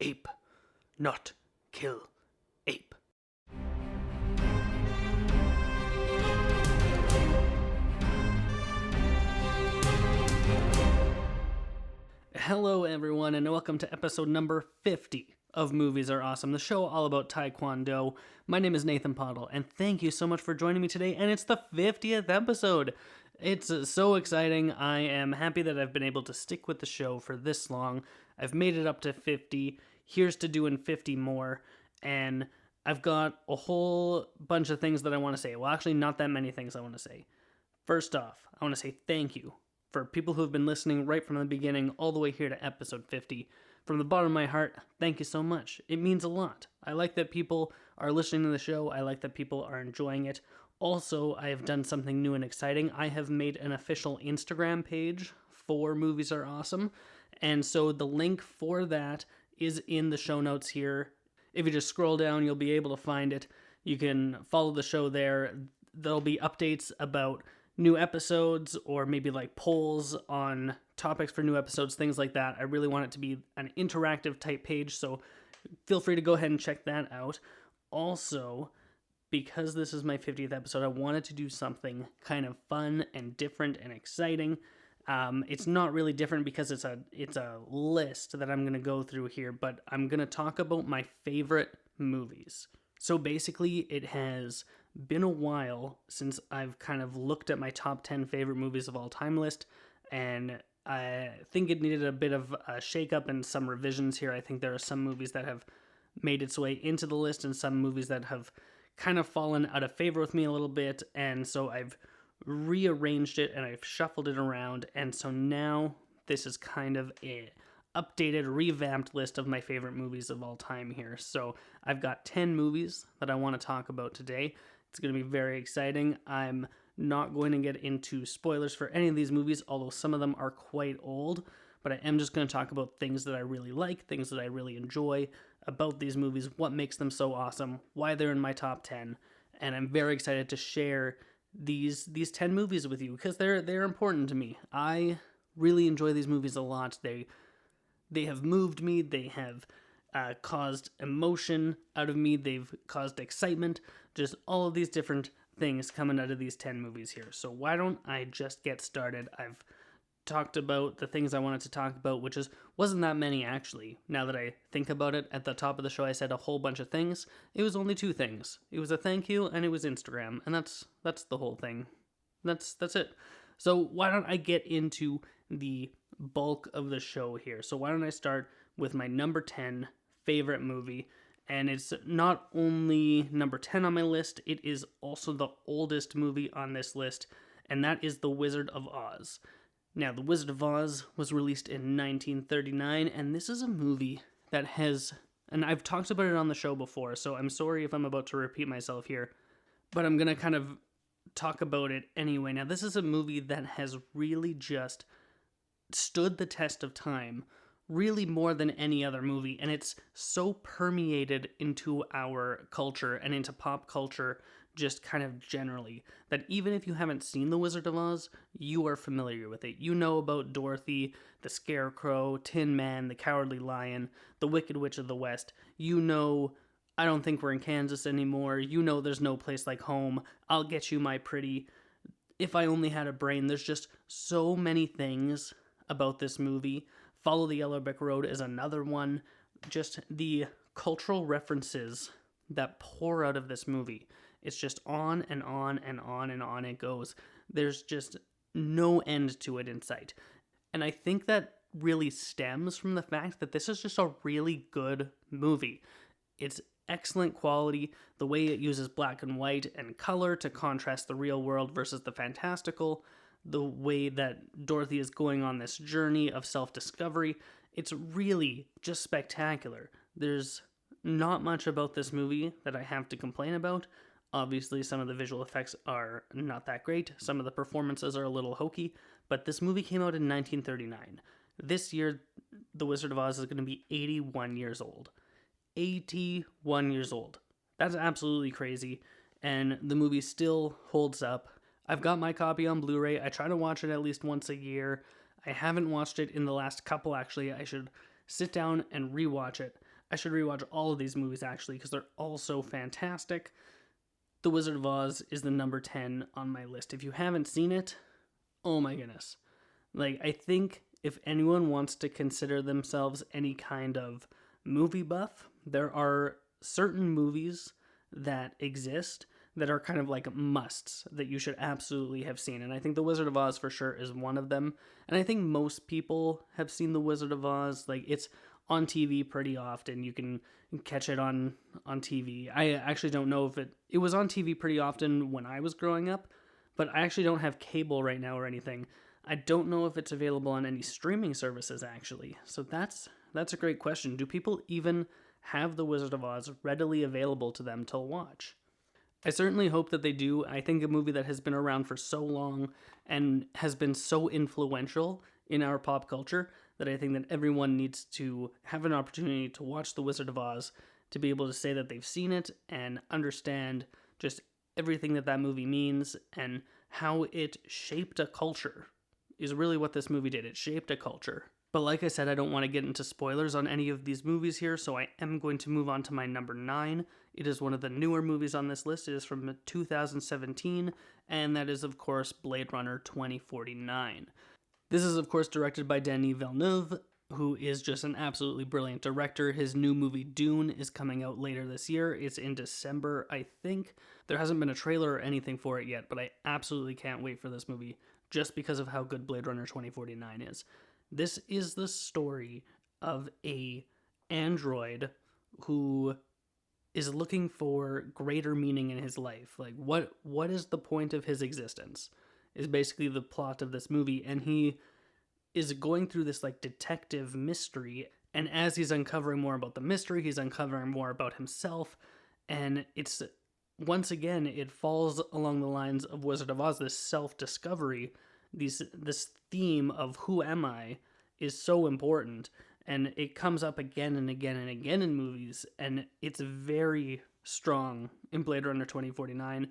ape, not kill ape. Hello everyone, and welcome to episode number 50 of Movies Are Awesome, the show all about Taekwondo. My name is Nathan Pottle, and thank you so much for joining me today, and it's the 50th episode. It's so exciting. I am happy that I've been able to stick with the show for this long. I've made it up to 50. Here's to doing 50 more, and I've got a whole bunch of things that I want to say. Well, actually, not that many things I want to say. First off, I want to say thank you for people who have been listening right from the beginning all the way here to episode 50. From the bottom of my heart, thank you so much. It means a lot. I like that people are listening to the show. I like that people are enjoying it. Also, I have done something new and exciting. I have made an official Instagram page for Movies Are Awesome. And so the link for that is in the show notes here. If you just scroll down, you'll be able to find it. You can follow the show there. There'll be updates about new episodes or maybe like polls on topics for new episodes, things like that. I really want it to be an interactive type page, so feel free to go ahead and check that out. Also, because this is my 50th episode, I wanted to do something kind of fun and different and exciting. It's not really different because it's a list that I'm going to go through here, but I'm going to talk about my favorite movies. So basically, it has been a while since I've kind of looked at my top 10 favorite movies of all time list, and I think it needed a bit of a shakeup and some revisions here. I think there are some movies that have made its way into the list and some movies that have kind of fallen out of favor with me a little bit, and so I've rearranged it and I've shuffled it around, and so now this is kind of a updated, revamped list of my favorite movies of all time here. So I've got 10 movies that I want to talk about today. It's going to be very exciting. I'm not going to get into spoilers for any of these movies, although some of them are quite old, but I am just going to talk about things that I really like, things that I really enjoy about these movies, what makes them so awesome, why they're in my top 10, and I'm very excited to share these 10 movies with you because they're important to me. I really enjoy these movies a lot. They have moved me, they have caused emotion out of me, they've caused excitement, just all of these different things coming out of these 10 movies here. So why don't I just get started? I've talked about the things I wanted to talk about, which wasn't that many actually. Now that I think about it, at the top of the show I said a whole bunch of things. It was only 2 things. It was a thank you and it was Instagram, and that's the whole thing. That's it. So why don't I get into the bulk of the show here? So why don't I start with my number 10 favorite movie, and it's not only number 10 on my list, it is also the oldest movie on this list, and that is The Wizard of Oz. Now, The Wizard of Oz was released in 1939, and this is a movie that has, and I've talked about it on the show before, so I'm sorry if I'm about to repeat myself here, but I'm going to kind of talk about it anyway. Now, this is a movie that has really just stood the test of time, really more than any other movie, and it's so permeated into our culture and into pop culture just kind of generally, that even if you haven't seen The Wizard of Oz, you are familiar with it. You know about Dorothy, the Scarecrow, Tin Man, the Cowardly Lion, the Wicked Witch of the West. You know, I Don't Think We're in Kansas Anymore. You know There's No Place Like Home. I'll Get You, My Pretty. If I Only Had a Brain. There's just so many things about this movie. Follow the Yellow Brick Road is another one. Just the cultural references that pour out of this movie. It's just on and on and on and on it goes. There's just no end to it in sight. And I think that really stems from the fact that this is just a really good movie. It's excellent quality, the way it uses black and white and color to contrast the real world versus the fantastical, the way that Dorothy is going on this journey of self-discovery. It's really just spectacular. There's not much about this movie that I have to complain about. Obviously, some of the visual effects are not that great. Some of the performances are a little hokey, but this movie came out in 1939. This year, The Wizard of Oz is going to be 81 years old. 81 years old. That's absolutely crazy, and the movie still holds up. I've got my copy on Blu-ray. I try to watch it at least once a year. I haven't watched it in the last couple, actually. I should sit down and rewatch it. I should rewatch all of these movies actually because they're all so fantastic. The Wizard of Oz is the number 10 on my list. If you haven't seen it, oh my goodness. Like, I think if anyone wants to consider themselves any kind of movie buff, there are certain movies that exist that are kind of like musts that you should absolutely have seen. And I think The Wizard of Oz for sure is one of them. And I think most people have seen The Wizard of Oz. Like, it's on TV pretty often. You can catch it on TV. I actually don't know if it was on TV pretty often when I was growing up, but I actually don't have cable right now or anything. I don't know if it's available on any streaming services actually. So that's a great question. Do people even have The Wizard of Oz readily available to them to watch? I certainly hope that they do. I think a movie that has been around for so long and has been so influential in our pop culture that I think that everyone needs to have an opportunity to watch The Wizard of Oz, to be able to say that they've seen it and understand just everything that movie means and how it shaped a culture is really what this movie did. It shaped a culture. But like I said, I don't want to get into spoilers on any of these movies here, so I am going to move on to my number 9. It is one of the newer movies on this list. It is from 2017, and that is, of course, Blade Runner 2049. This is, of course, directed by Denis Villeneuve, who is just an absolutely brilliant director. His new movie, Dune, is coming out later this year. It's in December, I think. There hasn't been a trailer or anything for it yet, but I absolutely can't wait for this movie, just because of how good Blade Runner 2049 is. This is the story of a android who is looking for greater meaning in his life. Like, what is the point of his existence is basically the plot of this movie. And he is going through this like detective mystery. And as he's uncovering more about the mystery, he's uncovering more about himself. And it's, once again, it falls along the lines of Wizard of Oz, this self-discovery. This theme of who am I is so important, and it comes up again and again and again in movies, and it's very strong in Blade Runner 2049.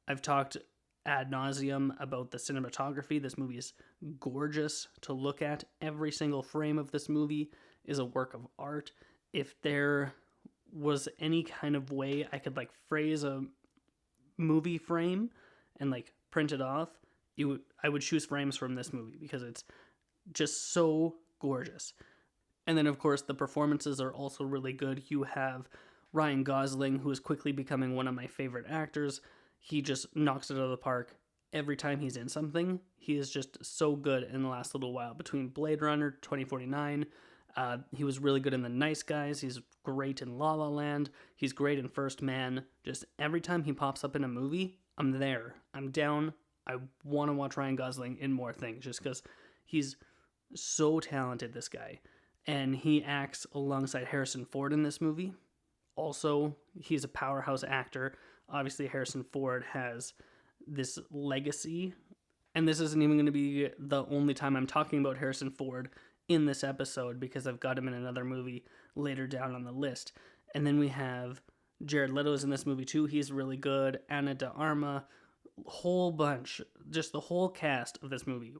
I've talked ad nauseum about the cinematography. This movie is gorgeous to look at. Every single frame of this movie is a work of art. If there was any kind of way I could like phrase a movie frame and like print it off, I would choose frames from this movie because it's just so gorgeous. And then, of course, the performances are also really good. You have Ryan Gosling, who is quickly becoming one of my favorite actors. He just knocks it out of the park every time he's in something. He is just so good in the last little while. Between Blade Runner 2049, he was really good in The Nice Guys. He's great in La La Land. He's great in First Man. Just every time he pops up in a movie, I'm there. I'm down. I want to watch Ryan Gosling in more things just because he's so talented, this guy. And he acts alongside Harrison Ford in this movie. Also, he's a powerhouse actor. Obviously, Harrison Ford has this legacy. And this isn't even going to be the only time I'm talking about Harrison Ford in this episode because I've got him in another movie later down on the list. And then we have Jared Leto's in this movie too. He's really good. Ana de Armas, whole bunch, just the whole cast of this movie.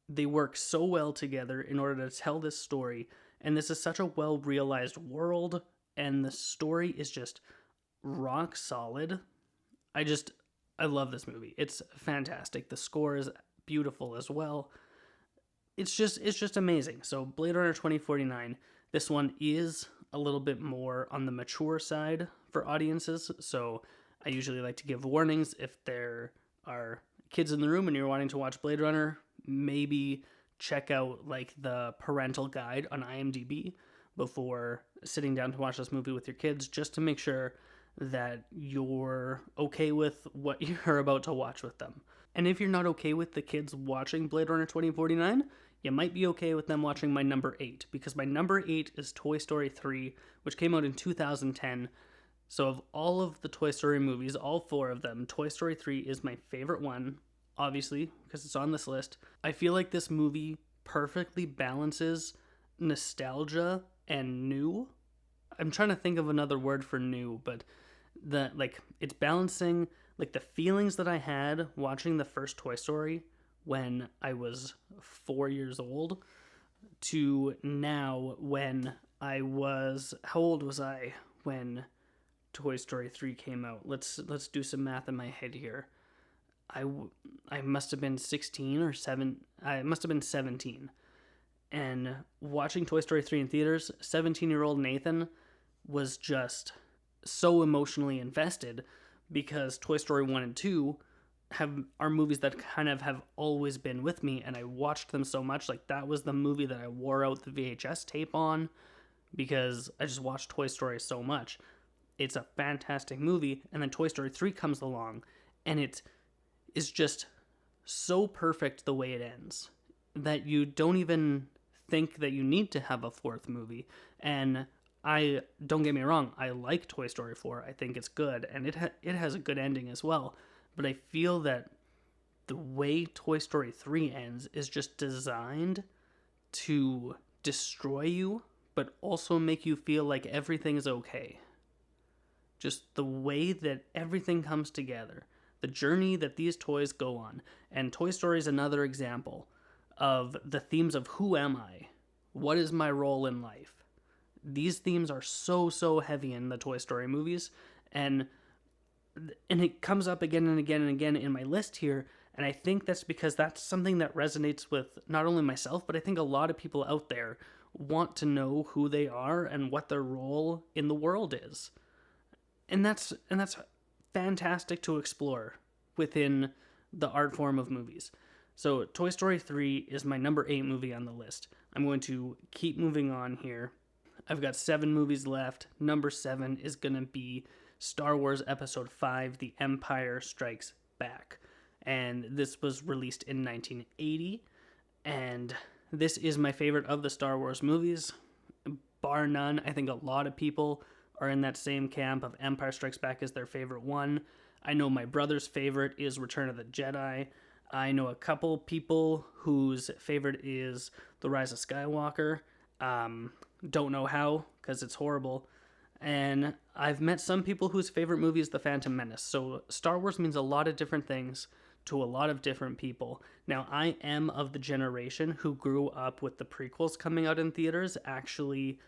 They work so well together in order to tell this story, and this is such a well-realized world, and the story is just rock solid. I love this movie. It's fantastic. The score is beautiful as well. It's just amazing. So Blade Runner 2049, this one is a little bit more on the mature side for audiences, so I usually like to give warnings if there are kids in the room and you're wanting to watch Blade Runner. Maybe check out like the parental guide on IMDb before sitting down to watch this movie with your kids, just to make sure that you're okay with what you're about to watch with them. And if you're not okay with the kids watching Blade Runner 2049, you might be okay with them watching my number 8, because my number 8 is Toy Story 3, which came out in 2010. So of all of the Toy Story movies, all 4 of them, Toy Story 3 is my favorite one, obviously, because it's on this list. I feel like this movie perfectly balances nostalgia and new. I'm trying to think of another word for new, but it's balancing like the feelings that I had watching the first Toy Story when I was 4 years old to now when how old was I when Toy Story 3 came out? Let's do some math in my head here. I must have been 16 or 7. I must have been 17. And watching Toy Story 3 in theaters, 17-year-old Nathan was just so emotionally invested because Toy Story 1 and 2 are movies that kind of have always been with me, and I watched them so much. Like, that was the movie that I wore out the VHS tape on because I just watched Toy Story so much. It's a fantastic movie, and then Toy Story 3 comes along, and it is just so perfect the way it ends that you don't even think that you need to have a fourth movie. And don't get me wrong, I like Toy Story 4. I think it's good, and it has a good ending as well. But I feel that the way Toy Story 3 ends is just designed to destroy you, but also make you feel like everything is okay. Just the way that everything comes together, the journey that these toys go on. And Toy Story is another example of the themes of who am I? What is my role in life? These themes are so heavy in the Toy Story movies, and it comes up again and again and again in my list here, and I think that's because that's something that resonates with not only myself, but I think a lot of people out there want to know who they are and what their role in the world is. And that's fantastic to explore within the art form of movies. So Toy Story 3 is my number 8 movie on the list. I'm going to keep moving on here. I've got 7 movies left. Number 7 is going to be Star Wars Episode 5, The Empire Strikes Back. And this was released in 1980. And this is my favorite of the Star Wars movies. Bar none, I think a lot of people are in that same camp of Empire Strikes Back as their favorite one. I know my brother's favorite is Return of the Jedi. I know a couple people whose favorite is The Rise of Skywalker. Don't know how, because it's horrible. And I've met some people whose favorite movie is The Phantom Menace. So Star Wars means a lot of different things to a lot of different people. Now, I am of the generation who grew up with the prequels coming out in theaters. Actually,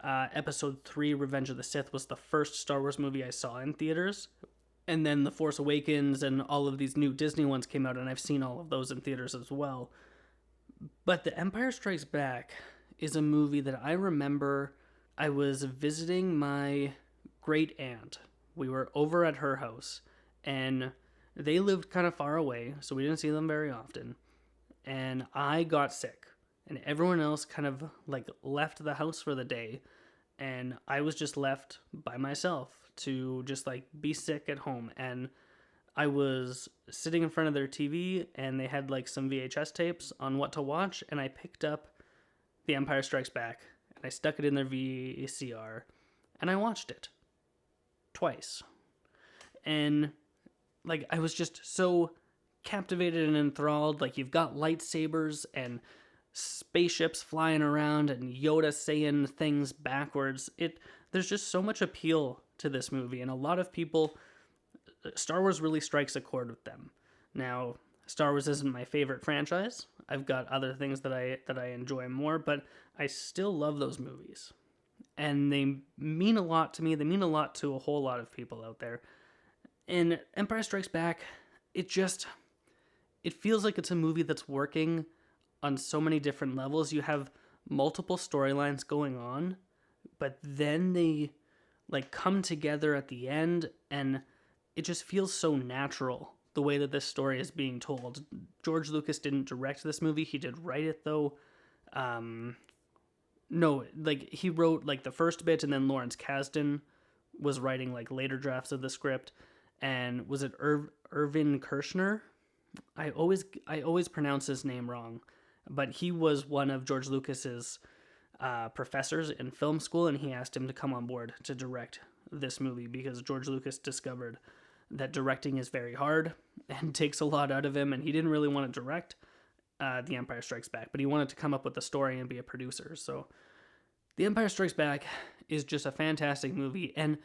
Episode 3, Revenge of the Sith, was the first Star Wars movie I saw in theaters. And then The Force Awakens and all of these new Disney ones came out, and I've seen all of those in theaters as well. But The Empire Strikes Back is a movie that I remember. I was visiting my great aunt. We were over at her house, and they lived kind of far away, so we didn't see them very often. And I got sick, and everyone else kind of like left the house for the day, and I was just left by myself to just like be sick at home. And I was sitting in front of their TV, and they had like some VHS tapes on what to watch, and I picked up The Empire Strikes Back, and I stuck it in their VCR, and I watched it twice. And like, I was just so captivated and enthralled. Like, you've got lightsabers and spaceships flying around and Yoda saying things backwards. There's just so much appeal to this movie, and a lot of people, Star Wars really strikes a chord with them. Now, Star Wars isn't my favorite franchise. I've got other things that I enjoy more, but I still love those movies. And they mean a lot to me. They mean a lot to a whole lot of people out there. And Empire Strikes Back, it feels like it's a movie that's working on so many different levels. You have multiple storylines going on, but then they like come together at the end, and it just feels so natural the way that this story is being told. George Lucas didn't direct this movie. He did write it though. No, like he wrote like the first bit, and then Lawrence Kasdan was writing like later drafts of the script. And was it Irvin Kershner? I always pronounce his name wrong, but he was one of George Lucas's professors in film school, and he asked him to come on board to direct this movie because George Lucas discovered that directing is very hard and takes a lot out of him, and he didn't really want to direct The Empire Strikes Back, but he wanted to come up with a story and be a producer. So The Empire Strikes Back is just a fantastic movie, and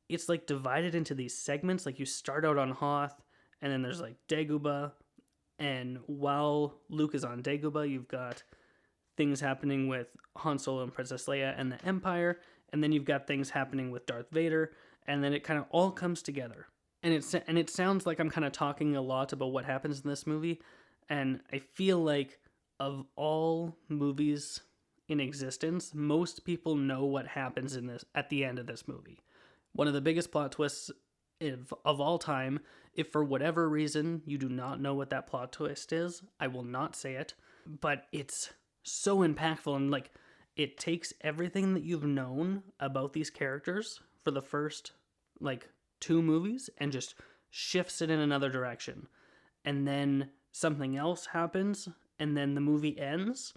it's like divided into these segments. Like, you start out on Hoth, and then there's like Dagobah, and while Luke is on Dagobah, you've got things happening with Han Solo and Princess Leia and the Empire, and then you've got things happening with Darth Vader, and then it kind of all comes together. And it sounds like I'm kind of talking a lot about what happens in this movie, and I feel like of all movies in existence, most people know what happens in this at the end of this movie. One of the biggest plot twists of all time. If for whatever reason you do not know what that plot twist is, I will not say it, but it's so impactful, and like it takes everything that you've known about these characters for the first like 2 movies and just shifts it in another direction. And then something else happens, and then the movie ends,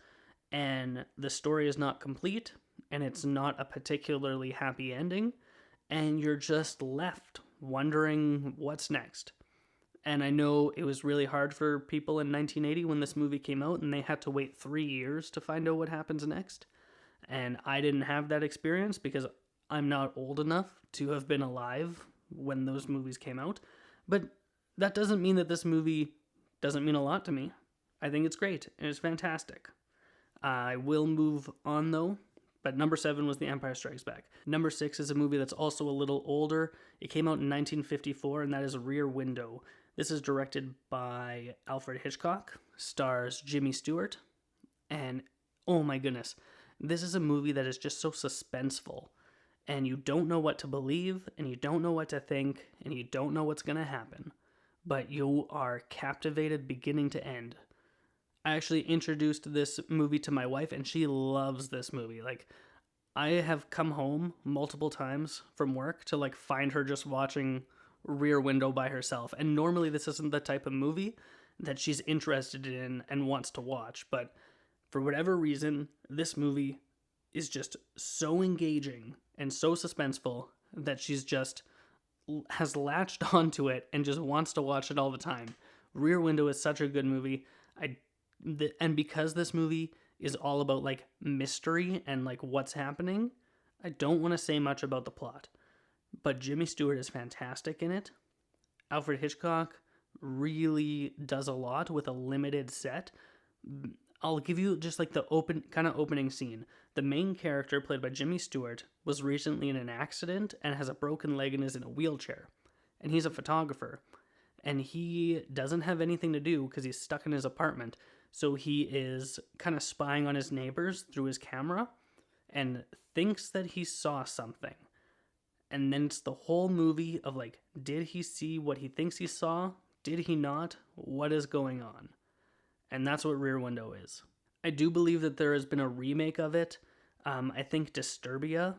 and the story is not complete, and it's not a particularly happy ending, and you're just left wondering what's next. And I know it was really hard for people in 1980 when this movie came out, and they had to wait 3 years to find out what happens next. And I didn't have that experience because I'm not old enough to have been alive when those movies came out. But that doesn't mean that this movie doesn't mean a lot to me. I think it's great, and it's fantastic. I will move on though, but number 7 was The Empire Strikes Back. Number 6 is a movie that's also a little older. It came out in 1954, and that is Rear Window. This is directed by Alfred Hitchcock, stars Jimmy Stewart, and oh my goodness, this is a movie that is just so suspenseful, and you don't know what to believe, and you don't know what to think, and you don't know what's going to happen, but you are captivated beginning to end. I actually introduced this movie to my wife, and she loves this movie. Like, I have come home multiple times from work to like find her just watching Rear Window by herself. And normally this isn't the type of movie that she's interested in and wants to watch, but for whatever reason, this movie is just so engaging and so suspenseful that she's just has latched onto it and just wants to watch it all the time. Rear Window is such a good movie. And because this movie is all about like mystery and like what's happening, I don't want to say much about the plot. But Jimmy Stewart is fantastic in it. Alfred Hitchcock really does a lot with a limited set. I'll give you just like the opening scene. The main character, played by Jimmy Stewart, was recently in an accident and has a broken leg and is in a wheelchair. And he's a photographer. And he doesn't have anything to do because he's stuck in his apartment. So he is kind of spying on his neighbors through his camera and thinks that he saw something. And then it's the whole movie of like, did he see what he thinks he saw? Did he not? What is going on? And that's what Rear Window is. I do believe that there has been a remake of it. I think Disturbia,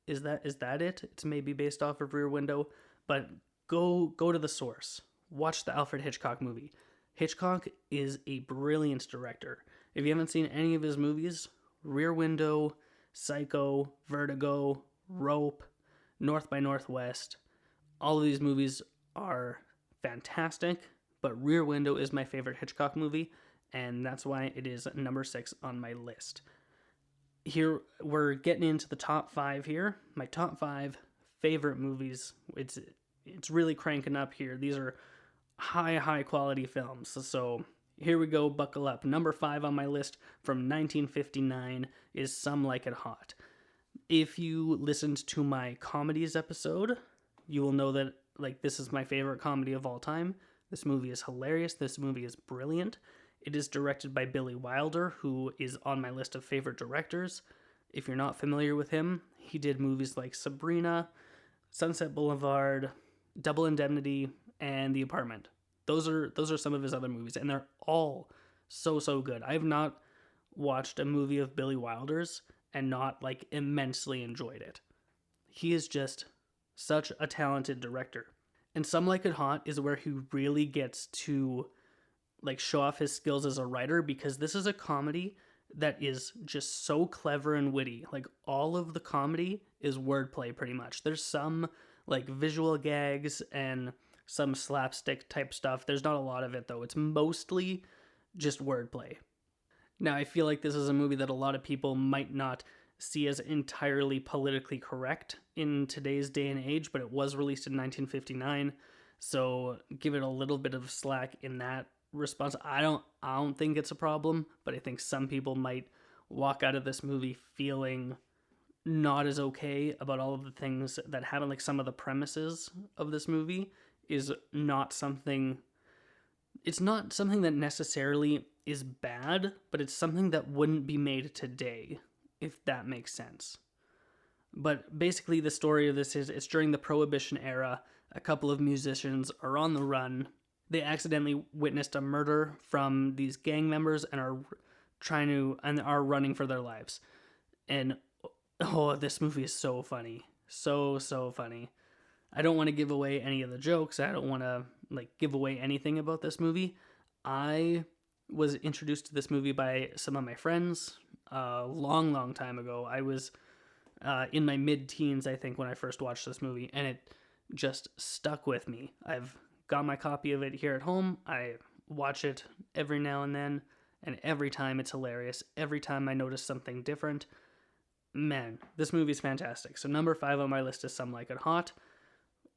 is that it? It's maybe based off of Rear Window. But go to the source. Watch the Alfred Hitchcock movie. Hitchcock is a brilliant director. If you haven't seen any of his movies, Rear Window, Psycho, Vertigo, Rope, North by Northwest, all of these movies are fantastic, but Rear Window is my favorite Hitchcock movie, and that's why it is number 6 on my list. Here, we're getting into the top 5 here. My top 5 favorite movies. It's really cranking up here. These are high quality films. So here we go, buckle up. Number 5 on my list from 1959 is Some Like It Hot. If you listened to my comedies episode, you will know that like this is my favorite comedy of all time. This movie is hilarious. This movie is brilliant. It is directed by Billy Wilder, who is on my list of favorite directors. If you're not familiar with him, he did movies like Sabrina, Sunset Boulevard, Double Indemnity, and The Apartment. Those are some of his other movies, and they're all so good. I have not watched a movie of Billy Wilder's and not like immensely enjoyed it. He is just such a talented director. And Some Like It Hot is where he really gets to like show off his skills as a writer, because this is a comedy that is just so clever and witty. Like all of the comedy is wordplay pretty much. There's some like visual gags and some slapstick type stuff. There's not a lot of it though. It's mostly just wordplay. Now, I feel like this is a movie that a lot of people might not see as entirely politically correct in today's day and age, but it was released in 1959, so give it a little bit of slack in that response. I don't think it's a problem, but I think some people might walk out of this movie feeling not as okay about all of the things that happen. Like, some of the premises of this movie is not something, it's not something that necessarily is bad, but it's something that wouldn't be made today, if that makes sense. But basically the story of this is, it's during the Prohibition era. A couple of musicians are on the run. They accidentally witnessed a murder from these gang members and are running for their lives. And oh, this movie is so funny. So funny. I don't want to give away any of the jokes. I don't want to give away anything about this movie. I was introduced to this movie by some of my friends a long time ago. I was in my mid-teens, I think, when I first watched this movie, and it just stuck with me. I've got my copy of it here at home. I watch it every now and then, and every time it's hilarious. Every time I notice something different. Man, this movie's fantastic. So number 5 on my list is Some Like It Hot.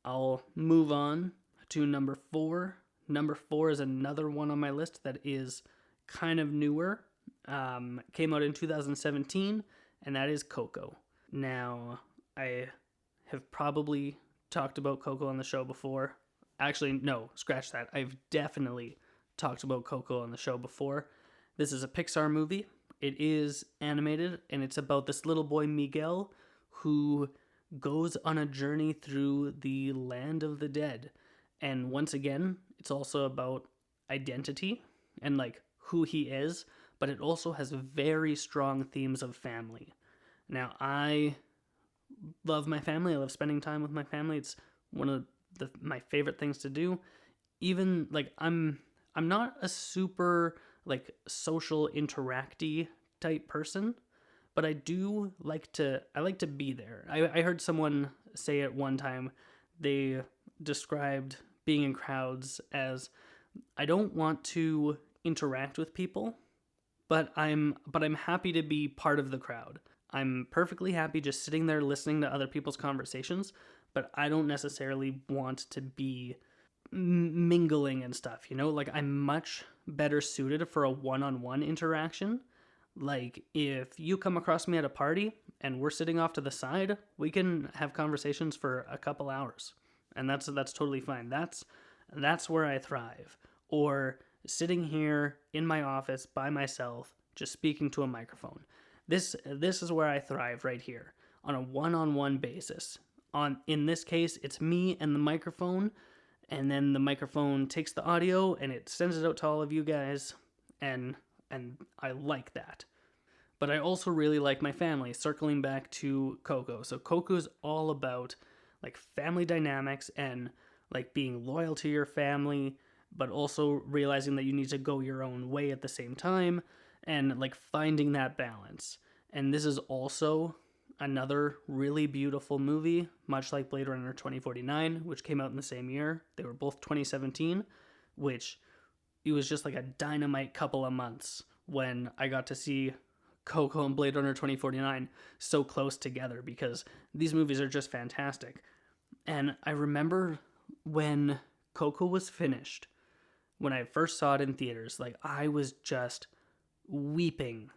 I'll move on to number 4. Number 4 is another one on my list that is kind of newer. Came out in 2017, and that is Coco. Now, I have probably talked about Coco on the show before. Actually, no, scratch that. I've definitely talked about Coco on the show before. This is a Pixar movie. It is animated, and it's about this little boy, Miguel, who goes on a journey through the land of the dead. And once again, it's also about identity and who he is, but it also has very strong themes of family. Now, I love my family. I love spending time with my family. It's one of my favorite things to do. Even I'm not a super social interacty type person, but I like to be there. I heard someone say at one time, they described being in crowds as, I don't want to interact with people, but I'm happy to be part of the crowd. I'm perfectly happy just sitting there listening to other people's conversations, but I don't necessarily want to be mingling and stuff, I'm much better suited for a one-on-one interaction. If you come across me at a party and we're sitting off to the side, we can have conversations for a couple hours, and that's totally fine. That's where I thrive. Or sitting here in my office by myself, just speaking to a microphone. This is where I thrive, right here, on a one-on-one basis. In this case, it's me and the microphone, and then the microphone takes the audio and it sends it out to all of you guys, and I like that. But I also really like my family, circling back to Coco. So Coco's all about family dynamics and being loyal to your family, but also realizing that you need to go your own way at the same time, and finding that balance. And this is also another really beautiful movie, much like Blade Runner 2049, which came out in the same year. They were both 2017, which it was just a dynamite couple of months when I got to see Coco and Blade Runner 2049 so close together, because these movies are just fantastic. And I remember when Coco was finished, when I first saw it in theaters, I was just weeping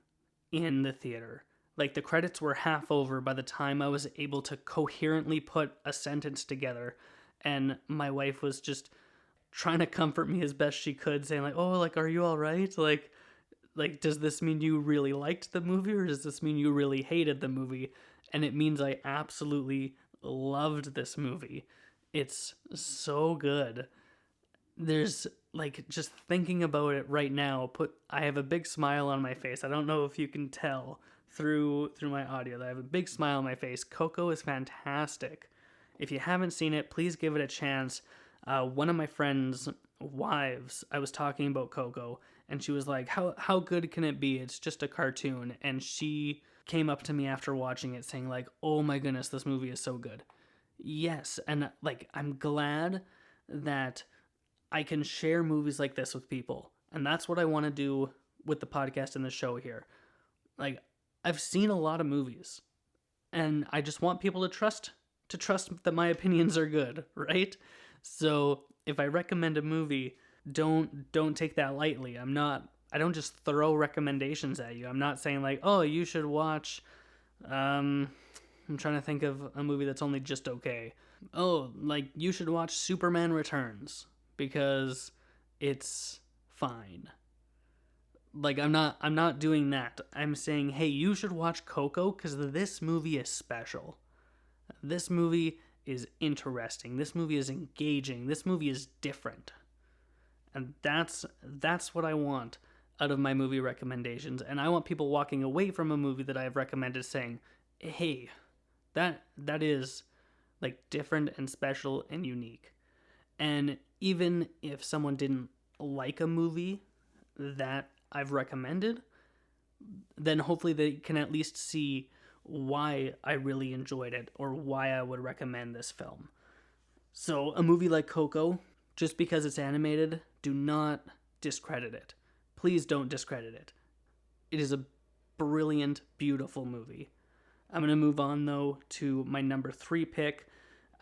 in the theater. The credits were half over by the time I was able to coherently put a sentence together, and my wife was just trying to comfort me as best she could, saying oh, are you all right? Does this mean you really liked the movie, or does this mean you really hated the movie? And it means I absolutely loved this movie. It's so good. There's just thinking about it right now, I have a big smile on my face. I don't know if you can tell through my audio that I have a big smile on my face. Coco is fantastic. If you haven't seen it, please give it a chance. One of my friends' wives, I was talking about Coco, and she was like, how good can it be? It's just a cartoon. And she came up to me after watching it saying oh my goodness, this movie is so good. Yes, and I'm glad that I can share movies like this with people. And that's what I want to do with the podcast and the show here. I've seen a lot of movies, and I just want people to trust that my opinions are good, right? So if I recommend a movie, don't take that lightly. I don't just throw recommendations at you. I'm not saying like, oh, you should watch. I'm trying to think of a movie that's only just okay. Oh, like you should watch Superman Returns because it's fine. Like I'm not doing that. I'm saying, hey, you should watch Coco because this movie is special. This movie is interesting. This movie is engaging. This movie is different. And that's what I want out of my movie recommendations. And I want people walking away from a movie that I have recommended saying, hey, that is like different and special and unique. And even if someone didn't like a movie that I've recommended, then hopefully they can at least see why I really enjoyed it or why I would recommend this film. So a movie like Coco, just because it's animated, do not discredit it. Please don't discredit it. It is a brilliant, beautiful movie. I'm going to move on, though, to my number 3 pick.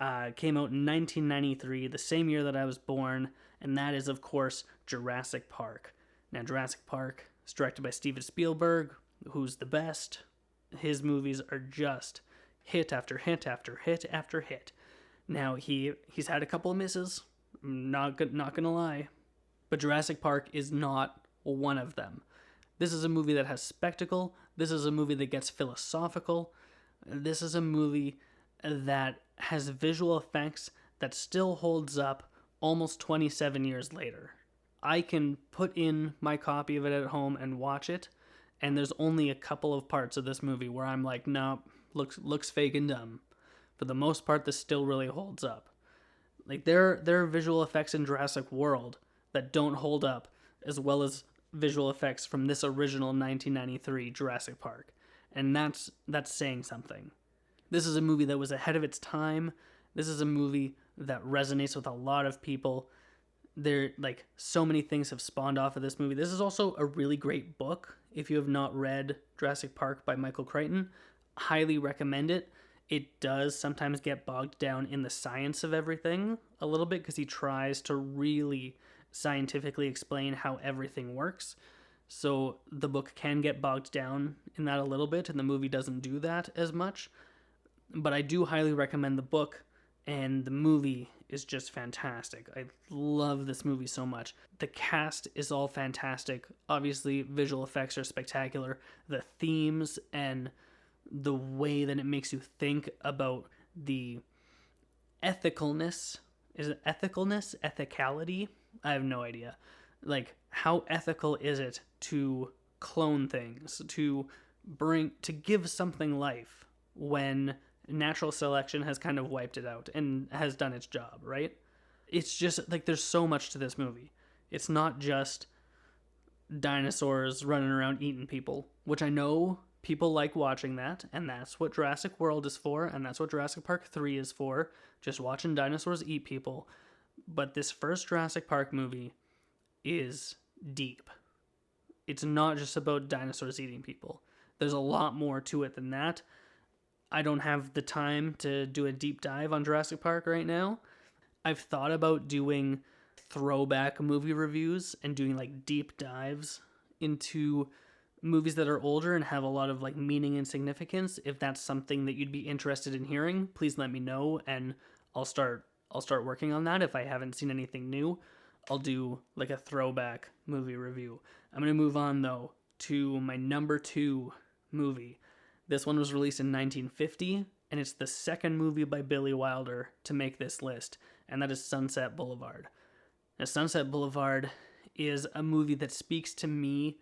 Came out in 1993, the same year that I was born, and that is, of course, Jurassic Park. Now, Jurassic Park is directed by Steven Spielberg, who's the best. His movies are just hit after hit after hit after hit. Now, he's had a couple of misses, not gonna lie, but Jurassic Park is not one of them. This is a movie that has spectacle. This is a movie that gets philosophical. This is a movie that has visual effects that still holds up almost 27 years later. I can put in my copy of it at home and watch it, and there's only a couple of parts of this movie where I'm like, nope, looks fake and dumb. For the most part, this still really holds up. Like there are visual effects in Jurassic World that don't hold up as well as visual effects from this original 1993 Jurassic Park. And that's saying something. This is a movie that was ahead of its time. This is a movie that resonates with a lot of people. There, like, so many things have spawned off of this movie. This is also a really great book. If you have not read Jurassic Park by Michael Crichton, highly recommend it. It does sometimes get bogged down in the science of everything a little bit because he tries to really scientifically explain how everything works. So the book can get bogged down in that a little bit, and the movie doesn't do that as much. But I do highly recommend the book, and the movie is just fantastic. I love this movie so much. The cast is all fantastic. Obviously, visual effects are spectacular. The themes and the way that it makes you think about the ethicalness. Is it ethicalness? Ethicality? I have no idea. Like, how ethical is it to clone things, to give something life when natural selection has kind of wiped it out and has done its job, right? It's just, like, there's so much to this movie. It's not just dinosaurs running around eating people, which I know people like watching that, and that's what Jurassic World is for, and that's what Jurassic Park 3 is for, just watching dinosaurs eat people. But this first Jurassic Park movie is deep. It's not just about dinosaurs eating people. There's a lot more to it than that. I don't have the time to do a deep dive on Jurassic Park right now. I've thought about doing throwback movie reviews and doing like deep dives into movies that are older and have a lot of like meaning and significance. If that's something that you'd be interested in hearing, please let me know and I'll start working on that. If I haven't seen anything new, I'll do like a throwback movie review. I'm going to move on though to my number 2 movie. This one was released in 1950 and it's the second movie by Billy Wilder to make this list, and that is Sunset Boulevard. Now, Sunset Boulevard is a movie that speaks to me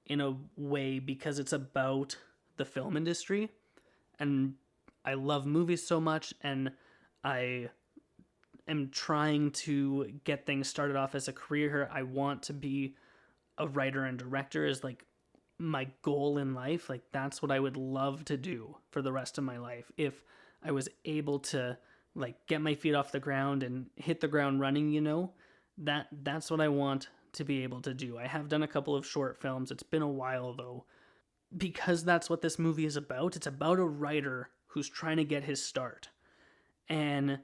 in a way because it's about the film industry, and I love movies so much, and I am trying to get things started off as a career here. I want to be a writer and director is like my goal in life. Like that's what I would love to do for the rest of my life. If I was able to like get my feet off the ground and hit the ground running, you know, that's what I want to be able to do. I have done a couple of short films. It's been a while though, because that's what this movie is about. It's about a writer who's trying to get his start. And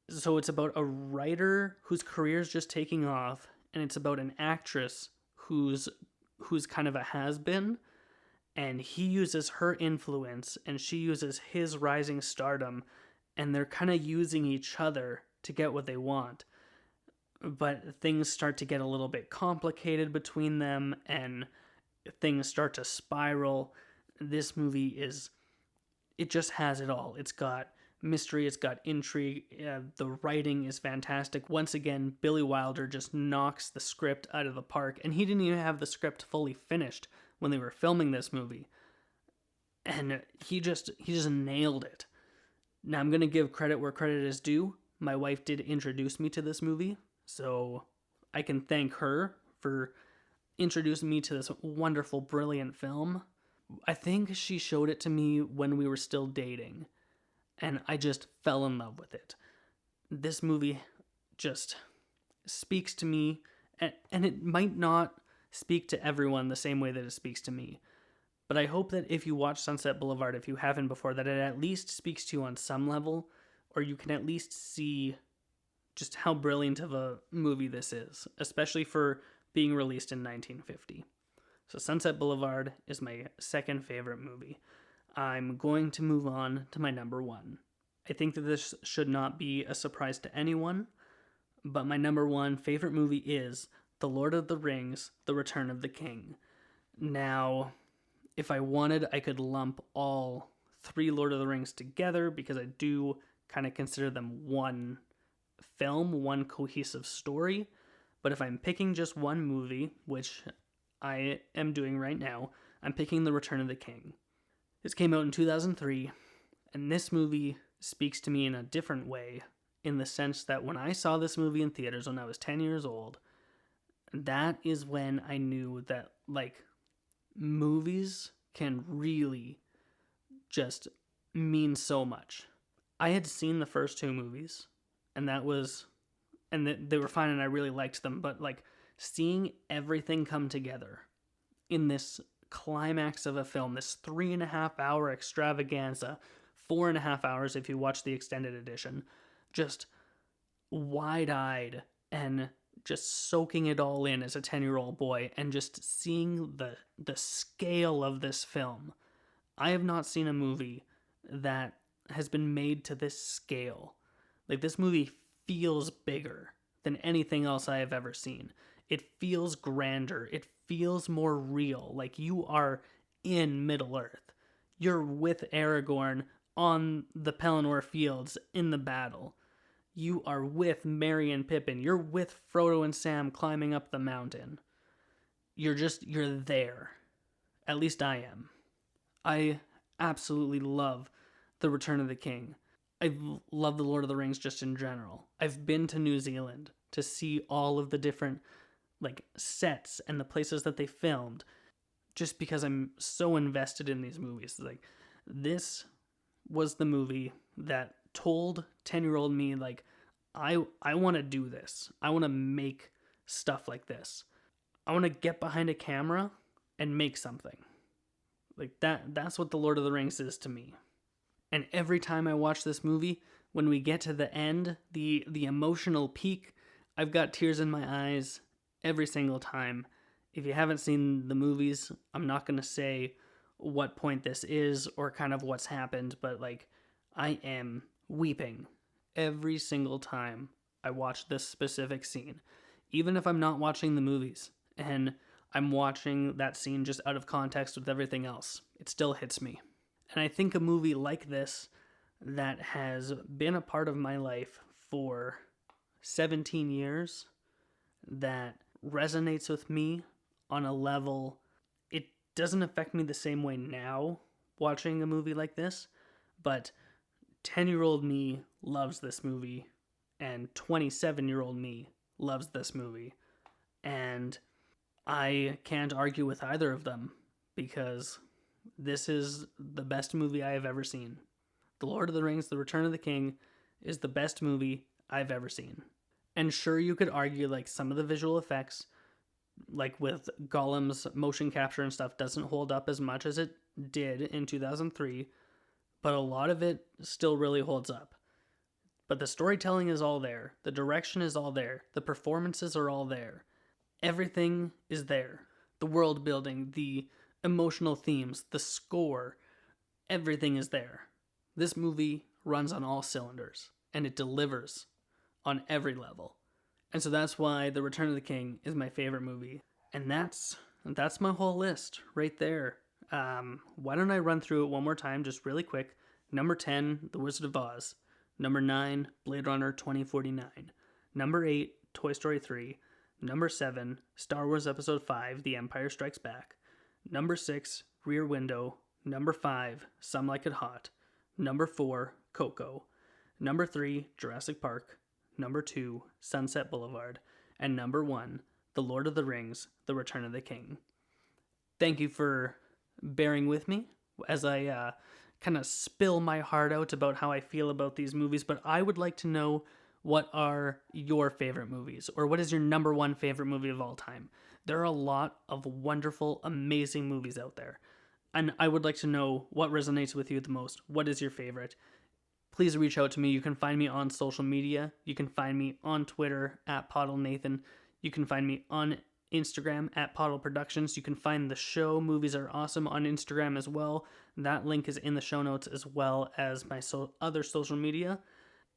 so it's about a writer whose career is just taking off, and it's about an actress whose who's kind of a has-been, and he uses her influence and she uses his rising stardom, and they're kind of using each other to get what they want. But things start to get a little bit complicated between them, and things start to spiral. This movie it just has it all. It's got mystery, it's got intrigue, the writing is fantastic. Once again, Billy Wilder just knocks the script out of the park, and he didn't even have the script fully finished when they were filming this movie. And he just nailed it. Now, I'm going to give credit where credit is due. My wife did introduce me to this movie, so I can thank her for introducing me to this wonderful, brilliant film. I think she showed it to me when we were still dating, and I just fell in love with it. This movie just speaks to me, and it might not speak to everyone the same way that it speaks to me. But I hope that if you watch Sunset Boulevard, if you haven't before, that it at least speaks to you on some level, or you can at least see just how brilliant of a movie this is, especially for being released in 1950. So Sunset Boulevard is my second favorite movie. I'm going to move on to my number one. I think that this should not be a surprise to anyone, but my number one favorite movie is The Lord of the Rings, The Return of the King. Now, if I wanted, I could lump all three Lord of the Rings together, because I do kind of consider them one film, one cohesive story. But if I'm picking just one movie, which I am doing right now, I'm picking The Return of the King. This came out in 2003, and this movie speaks to me in a different way, in the sense that when I saw this movie in theaters when I was 10 years old, that is when I knew that, like, movies can really just mean so much. I had seen the first two movies, and they were fine, and I really liked them, but like seeing everything come together in this climax of a film, this 3.5 hour extravaganza, 4.5 hours if you watch the extended edition, just wide-eyed and just soaking it all in as a 10-year-old boy, and just seeing the scale of this film. I have not seen a movie that has been made to this scale. Like, this movie feels bigger than anything else I have ever seen. It feels grander. It feels more real. Like, you are in Middle-earth. You're with Aragorn on the Pelennor Fields in the battle. You are with Merry and Pippin. You're with Frodo and Sam climbing up the mountain. You're there. At least I am. I absolutely love The Return of the King. I love The Lord of the Rings just in general. I've been to New Zealand to see all of the different sets and the places that they filmed, just because I'm so invested in these movies. Like, this was the movie that told 10-year-old me, I want to do this. I want to make stuff like this. I want to get behind a camera and make something. Like, that's what The Lord of the Rings is to me. And every time I watch this movie, when we get to the end, the emotional peak, I've got tears in my eyes every single time. If you haven't seen the movies, I'm not going to say what point this is or kind of what's happened, but I am weeping every single time I watch this specific scene. Even if I'm not watching the movies and I'm watching that scene just out of context with everything else, it still hits me. And I think a movie like this, that has been a part of my life for 17 years, that resonates with me on a level, it doesn't affect me the same way now watching a movie like this, but 10-year-old me loves this movie, and 27-year-old me loves this movie. And I can't argue with either of them, because this is the best movie I have ever seen. The Lord of the Rings, The Return of the King is the best movie I've ever seen. And sure, you could argue some of the visual effects, with Gollum's motion capture and stuff, doesn't hold up as much as it did in 2003, but a lot of it still really holds up. But the storytelling is all there. The direction is all there. The performances are all there. Everything is there. The world building, the emotional themes, the score, everything is there. This movie runs on all cylinders, and it delivers on every level. And so that's why The Return of the King is my favorite movie. And that's my whole list right there. Why don't I run through it one more time, just really quick. Number 10, The Wizard of Oz. Number 9, Blade Runner 2049. Number 8, Toy Story 3. Number 7, Star Wars Episode 5, The Empire Strikes Back. Number 6, Rear Window. Number 5, Some Like It Hot. Number 4, Coco. Number 3, Jurassic Park. Number 2, Sunset Boulevard. And number 1, The Lord of the Rings, The Return of the King. Thank you for bearing with me as I kind of spill my heart out about how I feel about these movies, but I would like to know, what are your favorite movies? Or what is your number one favorite movie of all time? There are a lot of wonderful, amazing movies out there. And I would like to know what resonates with you the most. What is your favorite? Please reach out to me. You can find me on social media. You can find me on Twitter at PoddleNathan. You can find me on Instagram at Poddle Productions. You can find the show Movies Are Awesome on Instagram as well. That link is in the show notes, as well as my other social media.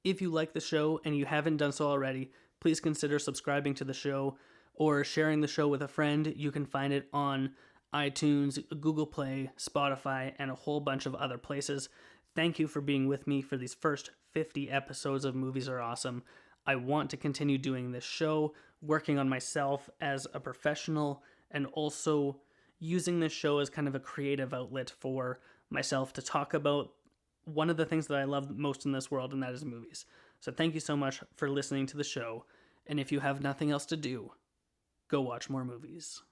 If you like the show and you haven't done so already, please consider subscribing to the show or sharing the show with a friend. You can find it on iTunes, Google Play, Spotify, and a whole bunch of other places. Thank you for being with me for these first 50 episodes of Movies Are Awesome. I want to continue doing this show, working on myself as a professional, and also using this show as kind of a creative outlet for myself to talk about one of the things that I love most in this world, and that is movies. So thank you so much for listening to the show, and if you have nothing else to do, go watch more movies.